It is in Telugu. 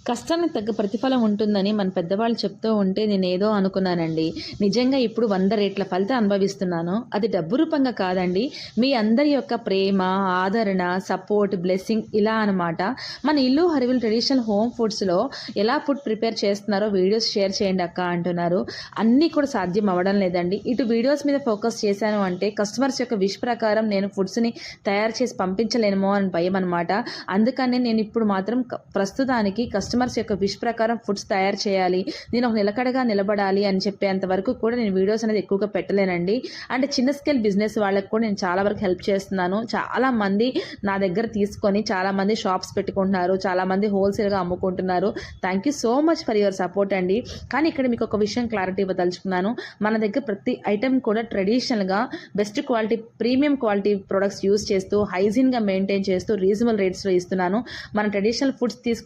కష్టానికి తగ్గ ప్రతిఫలం ఉంటుందని మన పెద్దవాళ్ళు చెప్తూ ఉంటే నేనేదో అనుకున్నానండి. నిజంగా ఇప్పుడు 100 రెట్ల ఫలితం అనుభవిస్తున్నాను. అది డబ్బు రూపంగా కాదండి. మీ అందరి యొక్క ప్రేమ, ఆదరణ, సపోర్ట్, బ్లెస్సింగ్ ఇలా అనమాట. మన ఇల్లు హరివిల్ ట్రెడిషనల్ హోమ్ ఫుడ్స్‌లో ఎలా ఫుడ్ ప్రిపేర్ చేస్తున్నారో వీడియోస్ షేర్ చేయండి అక్క అంటున్నారు. అన్నీ కూడా సాధ్యం అవ్వడం లేదండి. ఇటు వీడియోస్ మీద ఫోకస్ చేశాను అంటే కస్టమర్స్ యొక్క విష్ ప్రకారం నేను ఫుడ్స్‌ని తయారు చేసి పంపించలేనేమో అని భయం అనమాట. అందుకని నేను ఇప్పుడు మాత్రం ప్రస్తుతానికి కస్టమర్స్ యొక్క విష్ ప్రకారం ఫుడ్స్ తయారు చేయాలి, నేను ఒక నిలకడగా నిలబడాలి అని చెప్పేంత వరకు కూడా నేను వీడియోస్ అనేది ఎక్కువగా పెట్టలేనండి. అంటే చిన్న స్కేల్ బిజినెస్ వాళ్ళకి కూడా నేను చాలా వరకు హెల్ప్ చేస్తున్నాను. చాలామంది నా దగ్గర తీసుకొని చాలామంది షాప్స్ పెట్టుకుంటున్నారు, చాలామంది హోల్సేల్గా అమ్ముకుంటున్నారు. Thank you so much for your support అండి. కానీ ఇక్కడ మీకు ఒక విషయం క్లారిటీ ఇవ్వదలుచుకున్నాను. మన దగ్గర ప్రతి ఐటెం కూడా ట్రెడిషనల్గా best quality, premium quality products use చేస్తూ హైజీన్గా మెయింటైన్ చేస్తూ రీజనబుల్ రేట్స్లో ఇస్తున్నాను. మన ట్రెడిషనల్ ఫుడ్స్ తీసుకున్న